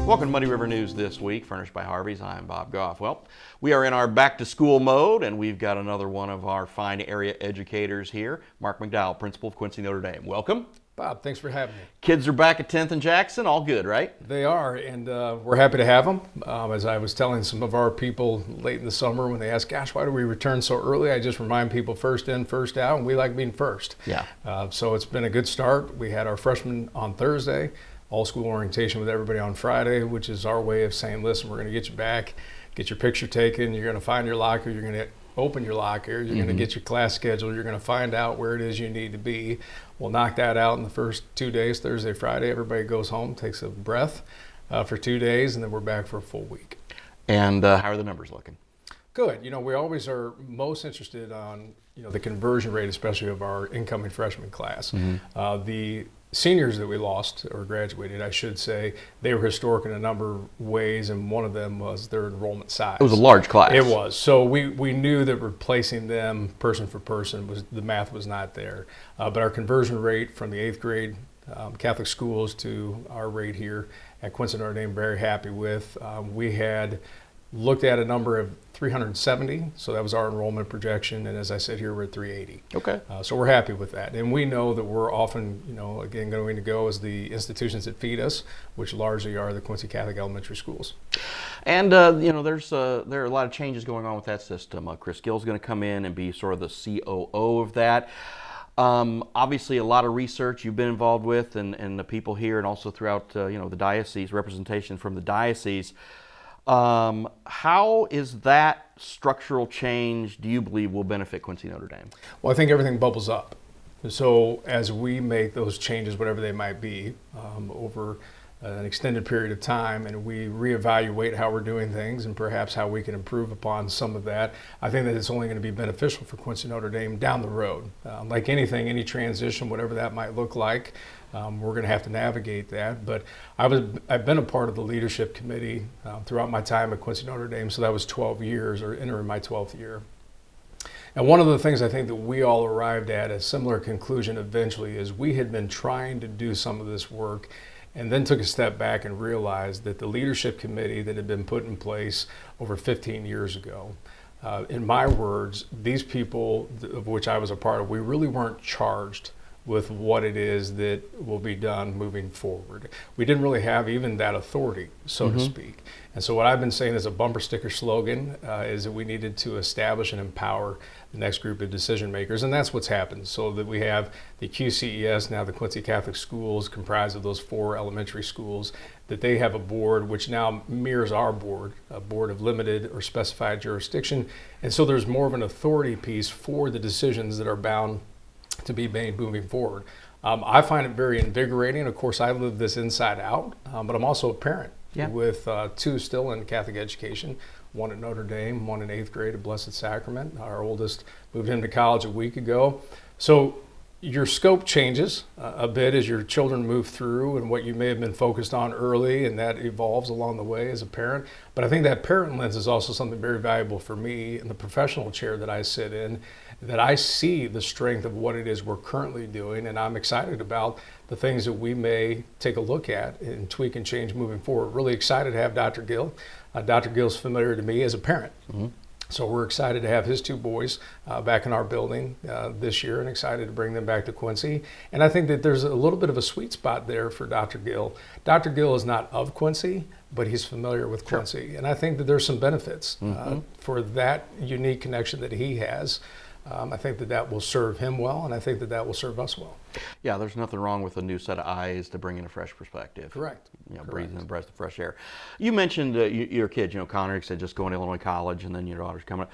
Welcome to Muddy River News this week, furnished by Harvey's. I'm Bob Gough. Well, we are in our back-to-school mode, and we've got another one of our fine area educators here, Mark Mcdowell, principal of Quincy, Notre Dame. Welcome. Bob, thanks for having me. Kids are back at 10th and Jackson. All good, right? They are, and we're happy to have them. As I was telling some of our people late in the summer when they asked, gosh, why do we return so early? I just remind people first in, first out, and we like being first. Yeah. So it's been a good start. We had our freshmen on Thursday, all-school orientation with everybody on Friday, which is our way of saying, listen, we're going to get you back, get your picture taken, you're going to find your locker, you're going to open your locker, you're going to get your class schedule, you're going to find out where it is you need to be. We'll knock that out in the first 2 days, Thursday, Friday. Everybody goes home, takes a breath for 2 days, and then we're back for a full week. And how are the numbers looking? Good. You know, we always are most interested on, the conversion rate, especially of our incoming freshman class. The seniors that we lost, or graduated, I should say, they were historic in a number of ways, and one of them was their enrollment size. It was a large class. It was. So we knew that replacing them person for person, the math was not there. But our conversion rate from the 8th grade Catholic schools to our rate here at Quincy, Notre Dame, very happy with. We had looked at a number of 370, so that was our enrollment projection, and as I said here, we're at 380. Okay. So we're happy with that, and we know that we're often, again, going to go as the institutions that feed us, which largely are the Quincy Catholic elementary schools. And there are a lot of changes going on with that system. Chris Gill's going to come in and be sort of the COO of that. Obviously, a lot of research you've been involved with, and the people here, and also throughout the diocese, representation from the diocese. How is that structural change, do you believe, will benefit Quincy Notre Dame? Well, I think everything bubbles up. So as we make those changes, whatever they might be, over an extended period of time, and we reevaluate how we're doing things and perhaps how we can improve upon some of that, I think that it's only going to be beneficial for Quincy Notre Dame down the road. Like anything, any transition, whatever that might look like, we're going to have to navigate that. But I've been a part of the leadership committee throughout my time at Quincy Notre Dame, so that was 12 years, or entering my 12th year. And one of the things I think that we all arrived at a similar conclusion eventually is we had been trying to do some of this work and then took a step back and realized that the leadership committee that had been put in place over 15 years ago, in my words, these people of which I was a part of, we really weren't charged with what it is that will be done moving forward. We didn't really have even that authority, so to speak. And so what I've been saying as a bumper sticker slogan is that we needed to establish and empower the next group of decision makers, and that's what's happened. So that we have the QCES, now the Quincy Catholic Schools, comprised of those 4 elementary schools, that they have a board which now mirrors our board, a board of limited or specified jurisdiction. And so there's more of an authority piece for the decisions that are bound to be made moving forward. I find it very invigorating. Of course, I live this inside out, but I'm also a parent with 2 still in Catholic education, 1 at Notre Dame, 1 in 8th grade at Blessed Sacrament. Our oldest moved into college a week ago. So your scope changes a bit as your children move through and what you may have been focused on early, and that evolves along the way as a parent. But I think that parent lens is also something very valuable for me in the professional chair that I sit in, that I see the strength of what it is we're currently doing, and I'm excited about the things that we may take a look at and tweak and change moving forward. Really excited to have Dr. Gill. Dr. Gill's familiar to me as a parent. So we're excited to have his 2 boys back in our building this year, and excited to bring them back to Quincy. And I think that there's a little bit of a sweet spot there for Dr. Gill. Dr. Gill is not of Quincy, but he's familiar with Quincy. And I think that there's some benefits for that unique connection that he has. I think that will serve him well, and I think that will serve us well. Yeah, there's nothing wrong with a new set of eyes to bring in a fresh perspective. Correct. Breathing a breath of fresh air. You mentioned your kids. Connor said just going to Illinois College, and then your daughter's coming up.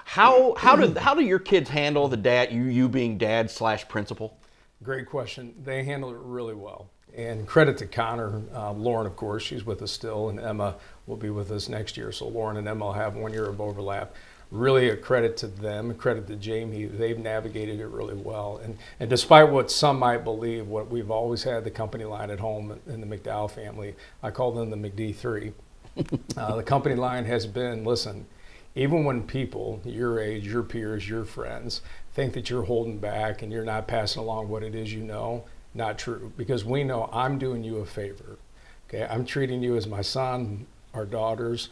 How do your kids handle the dad? You being dad/principal? Great question. They handle it really well. And credit to Connor, Lauren, of course, she's with us still, and Emma will be with us next year. So Lauren and Emma will have 1 year of overlap. Really a credit to them, a credit to Jamie. They've navigated it really well. And despite what some might believe, what we've always had the company line at home in the Mcdowell family, I call them the McD3. The company line has been, listen, even when people your age, your peers, your friends think that you're holding back and you're not passing along what it is not true. Because we know I'm doing you a favor. Okay, I'm treating you as my son, our daughters.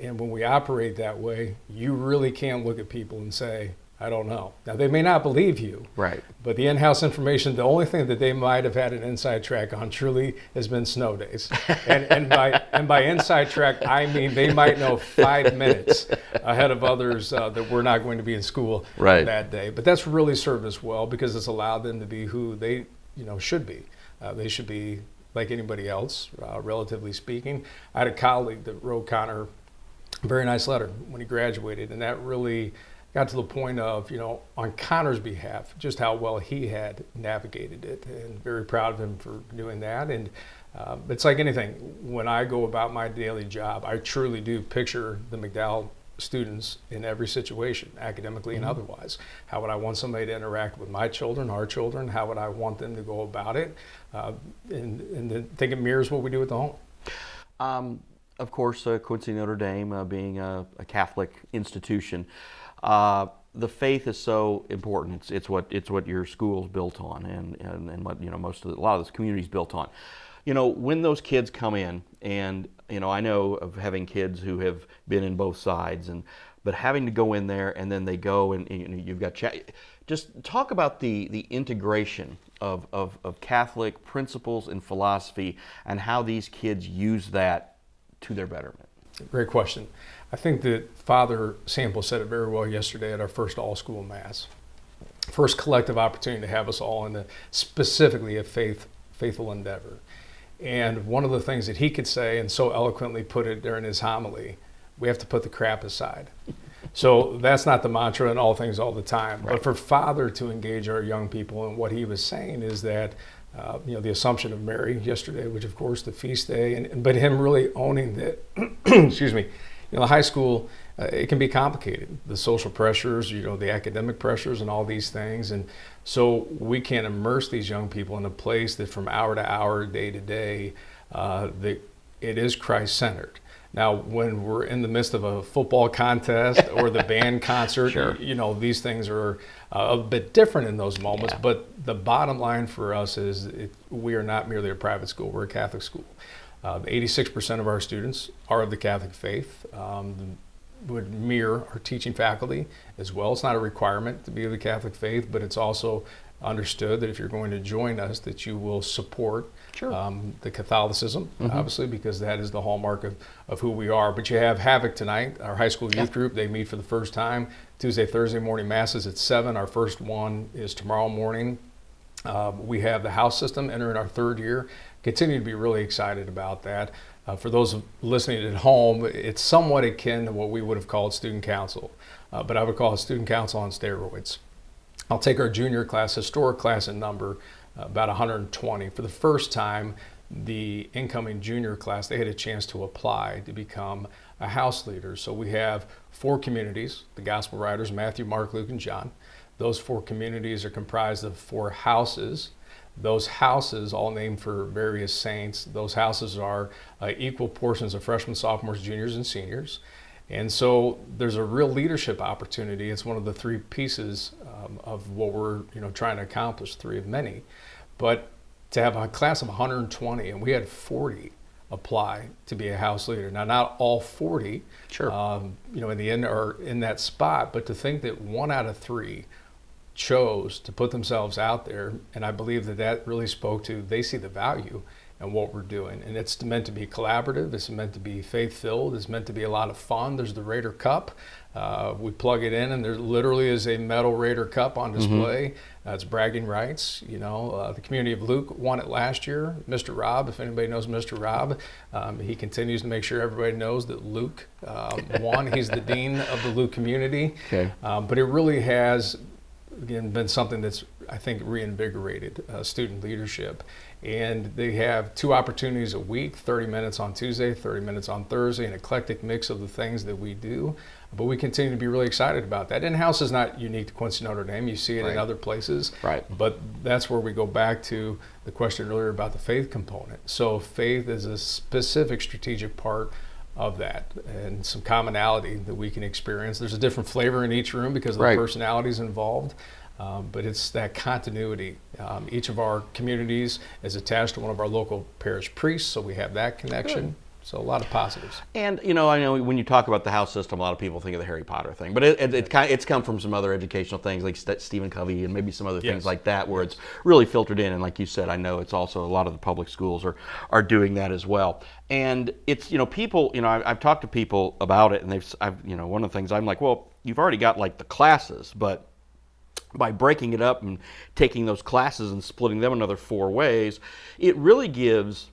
And when we operate that way, you really can look at people and say, I don't know. Now, they may not believe you, Right. but the in-house information, the only thing that they might have had an inside track on truly has been snow days. And by inside track, I mean they might know 5 minutes ahead of others that we're not going to be in school Right. that day. But that's really served us well because it's allowed them to be who they should be. They should be like anybody else, relatively speaking. I had a colleague that wrote Connor a very nice letter when he graduated, and that really got to the point of, on Connor's behalf, just how well he had navigated it, and very proud of him for doing that. And it's like anything. When I go about my daily job, I truly do picture the Mcdowell students in every situation, academically and otherwise. How would I want somebody to interact with my children, our children? How would I want them to go about it? And I think it mirrors what we do at the home. Of course, Quincy, Notre Dame, being a Catholic institution, the faith is so important. It's what your school's built on, and what a lot of this community is built on. When those kids come in, and I know of having kids who have been in both sides, but having to go in there and then they go and you've got just talk about the integration of Catholic principles and philosophy and how these kids use that to their betterment. Great question. I think that Father Sample said it very well yesterday at our first all-school Mass. First collective opportunity to have us all in specifically a faithful endeavor. And one of the things that he could say, and so eloquently put it during his homily, we have to put the crap aside. So that's not the mantra in all things all the time. Right. But for Father to engage our young people, and what he was saying is that the Assumption of Mary yesterday, which of course the feast day, but him really owning that, excuse me, the high school, it can be complicated. The social pressures, the academic pressures and all these things. And so we can immerse these young people in a place that from hour to hour, day to day, it is Christ-centered. Now, when we're in the midst of a football contest or the band concert, Sure. These things are a bit different in those moments. Yeah. But the bottom line for us is we are not merely a private school, we're a Catholic school. 86% of our students are of the Catholic faith, would mirror our teaching faculty as well. It's not a requirement to be of the Catholic faith, but it's also understood that if you're going to join us, that you will support Sure. the Catholicism, obviously, because that is the hallmark of who we are. But you have Havoc tonight, our high school youth group. They meet for the first time. Tuesday, Thursday morning masses at 7. Our first one is tomorrow morning. We have the house system entering our 3rd year. Continue to be really excited about that. For those listening at home, it's somewhat akin to what we would have called student council, but I would call it student council on steroids. I'll take our junior class, historic class in number, about 120. For the first time, the incoming junior class, they had a chance to apply to become a house leader. So we have 4 communities, the Gospel Riders, Matthew, Mark, Luke, and John. Those 4 communities are comprised of 4 houses. Those houses, all named for various saints, those houses are equal portions of freshmen, sophomores, juniors, and seniors. And so there's a real leadership opportunity. It's one of the 3 pieces of what we're trying to accomplish, 3 of many. But to have a class of 120, and we had 40 apply to be a house leader. Now, not all 40, Sure. In the end are in that spot, but to think that 1 out of 3 chose to put themselves out there, and I believe that really spoke to, they see the value in what we're doing. And it's meant to be collaborative, it's meant to be faith-filled, it's meant to be a lot of fun. There's the Raider Cup. We plug it in, and there literally is a metal Raider Cup on display. It's bragging rights. The community of Luke won it last year. Mr. Rob, if anybody knows Mr. Rob, he continues to make sure everybody knows that Luke won. He's the dean of the Luke community. Okay. But it really has, again, been something that's, I think, reinvigorated student leadership. And they have 2 opportunities a week, 30 minutes on Tuesday, 30 minutes on Thursday, an eclectic mix of the things that we do. But we continue to be really excited about that. In-house is not unique to Quincy Notre Dame. You see it Right. in other places. Right. But that's where we go back to the question earlier about the faith component. So faith is a specific strategic part of that, and some commonality that we can experience. There's a different flavor in each room because of Right. the personalities involved. but it's that continuity. Each of our communities is attached to one of our local parish priests, so we have that connection. Good. So a lot of positives. And I know when you talk about the house system, a lot of people think of the Harry Potter thing, but it's come from some other educational things like Stephen Covey and maybe some other things like that, where it's really filtered in. And like you said, I know it's also a lot of the public schools are doing that as well. And it's people, I've talked to people about it, and one of the things I'm like, well, you've already got like the classes, but by breaking it up and taking those classes and splitting them another 4 ways, it really gives,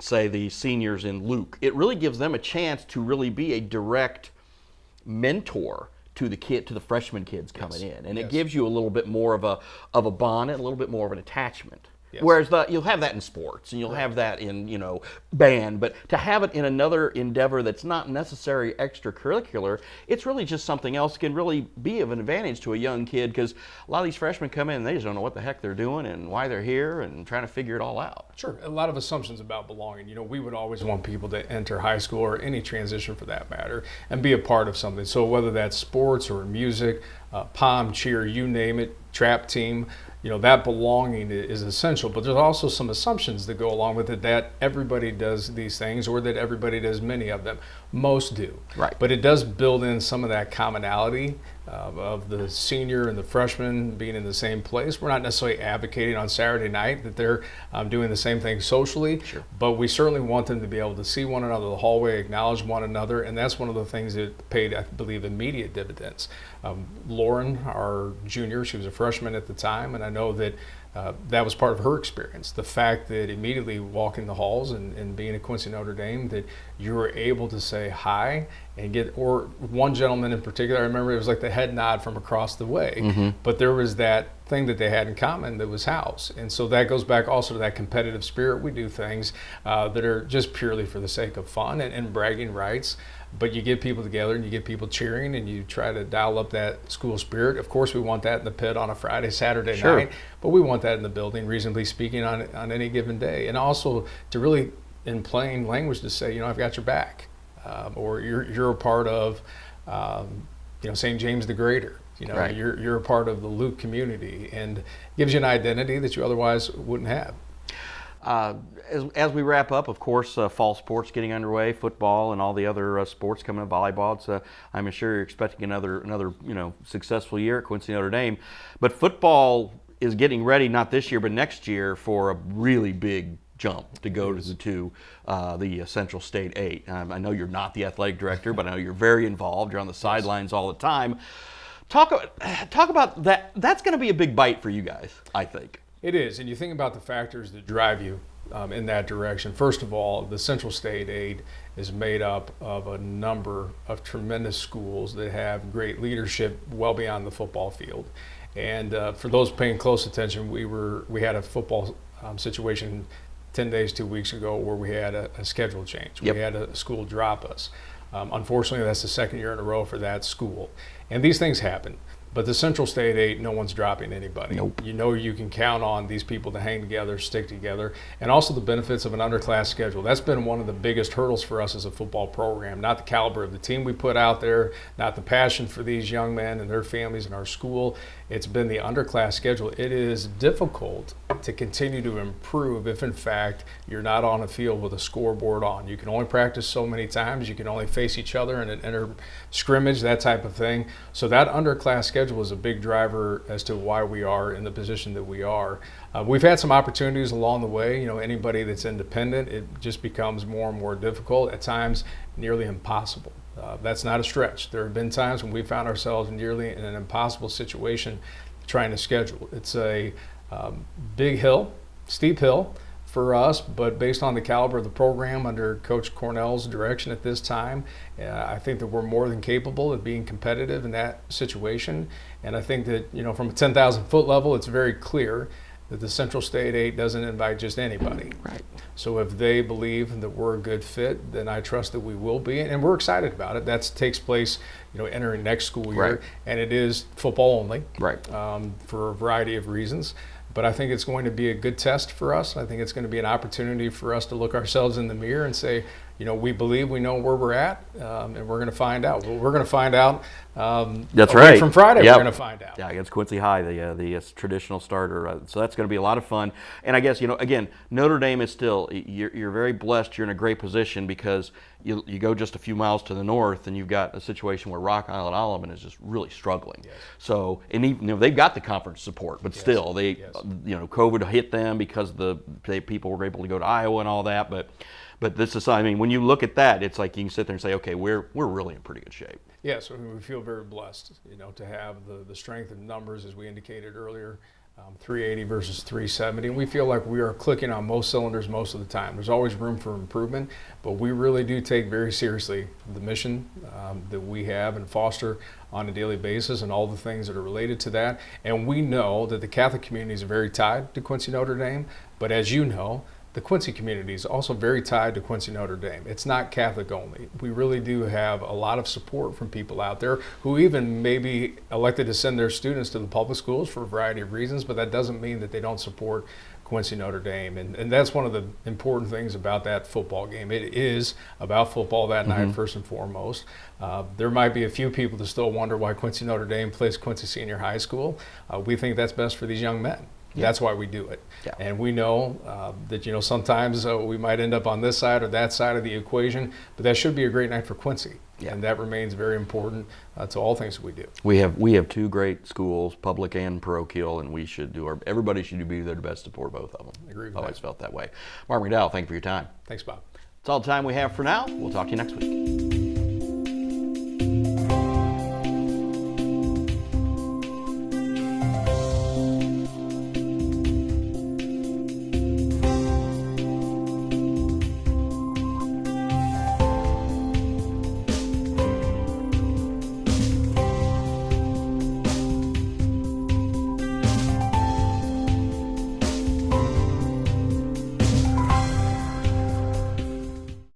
say, the seniors in Luke, it really gives them a chance to really be a direct mentor to the freshman kids coming in, and it gives you a little bit more of a bond and a little bit more of an attachment. Yes. Whereas you'll have that in sports and you'll have that in band, but to have it in another endeavor that's not necessarily extracurricular, it's really just something else that can really be of an advantage to a young kid, because a lot of these freshmen come in and they just don't know what the heck they're doing and why they're here and trying to figure it all out. Sure, a lot of assumptions about belonging. We would always want people to enter high school, or any transition for that matter, and be a part of something. So whether that's sports or music, pom, cheer, you name it, trap team, that belonging is essential, but there's also some assumptions that go along with it, that everybody does these things, or that everybody does many of them. Most do. Right. But it does build in some of that commonality of the senior and the freshman being in the same place. We're not necessarily advocating on Saturday night that they're doing the same thing socially, sure, but we certainly want them to be able to see one another in the hallway, acknowledge one another, and that's one of the things that paid, I believe, immediate dividends. Lauren, our junior, she was a freshman at the time, and I know that that was part of her experience. The fact that immediately walking the halls and being at Quincy Notre Dame, that you were able to say hi and or one gentleman in particular, I remember it was like the head nod from across the way, but there was that thing that they had in common that was house. And so that goes back also to that competitive spirit. We do things that are just purely for the sake of fun and bragging rights. But you get people together and you get people cheering and you try to dial up that school spirit. Of course, we want that in the pit on a Friday, Saturday night, but we want that in the building, reasonably speaking, on any given day. And also to really, in plain language, to say, I've got your back, or you're a part of, St. James the Greater. Right. You're a part of the Luke community, and gives you an identity that you otherwise wouldn't have. As we wrap up, of course, fall sports getting underway, football and all the other sports coming up, volleyball. So I'm sure you're expecting another successful year at Quincy Notre Dame. But football is getting ready, not this year, but next year, for a really big jump to go to the Central State 8. I know you're not the athletic director, but I know you're very involved. You're on the sidelines all the time. Talk about that. That's going to be a big bite for you guys, I think. It is, and you think about the factors that drive you in that direction. First of all, the Central State 8 is made up of a number of tremendous schools that have great leadership well beyond the football field. And for those paying close attention, we had a football situation 10 days, 2 weeks ago, where we had a schedule change. Yep. We had a school drop us. Unfortunately, that's the second year in a row for that school. And these things happen. But the Central State 8, no one's dropping anybody. Nope. You can count on these people to hang together, stick together, and also the benefits of an underclass schedule. That's been one of the biggest hurdles for us as a football program. Not the caliber of the team we put out there, not the passion for these young men and their families in our school. It's been the underclass schedule. It is difficult to continue to improve if, in fact, you're not on a field with a scoreboard on. You can only practice so many times. You can only face each other in an inter scrimmage, that type of thing. So that underclass schedule is a big driver as to why we are in the position that we are. We've had some opportunities along the way. Anybody that's independent, it just becomes more and more difficult, at times nearly impossible. That's not a stretch. There have been times when we found ourselves nearly in an impossible situation trying to schedule. It's a big hill, steep hill for us, but based on the caliber of the program under Coach Cornell's direction at this time, I think that we're more than capable of being competitive in that situation. And I think that, from a 10,000 foot level, it's very clear that the Central State 8 doesn't invite just anybody. Right. So if they believe that we're a good fit, then I trust that we will be, and we're excited about it. That takes place, entering next school year, right, and it is football only, right, for a variety of reasons. But I think it's going to be a good test for us. I think it's going to be an opportunity for us to look ourselves in the mirror and say, we believe we know where we're at, and we're going to find out. Well, we're going to find out. That's a right. week from Friday, Yep. we're going to find out. Yeah, against Quincy High, the traditional starter. So that's going to be a lot of fun. And I guess, again, Notre Dame is still, you're very blessed. You're in a great position because you go just a few miles to the north and you've got a situation where Rock Island Alleman is just really struggling. Yes. So, and even, they've got the conference support, but still, COVID hit them because people were able to go to Iowa and all that. But this is, when you look at that, it's like you can sit there and say, okay, we're really in pretty good shape. Yes, we feel very blessed, to have the strength of numbers, as we indicated earlier, 380 versus 370. And we feel like we are clicking on most cylinders most of the time. There's always room for improvement, but we really do take very seriously the mission that we have and foster on a daily basis and all the things that are related to that. And we know that the Catholic community is very tied to Quincy Notre Dame, but as you know, the Quincy community is also very tied to Quincy Notre Dame. It's not Catholic only. We really do have a lot of support from people out there who even maybe elected to send their students to the public schools for a variety of reasons, but that doesn't mean that they don't support Quincy Notre Dame. And that's one of the important things about that football game. It is about football that night, first and foremost. There might be a few people that still wonder why Quincy Notre Dame plays Quincy Senior High School. We think that's best for these young men. That's why we do it. Yeah. And we know that, sometimes we might end up on this side or that side of the equation, but that should be a great night for Quincy. Yeah. And that remains very important to all things that we do. We have two great schools, public and parochial, and everybody should be there to best support both of them. I agree with Always felt that way. Mark Mcdowell, thank you for your time. Thanks, Bob. That's all the time we have for now. We'll talk to you next week.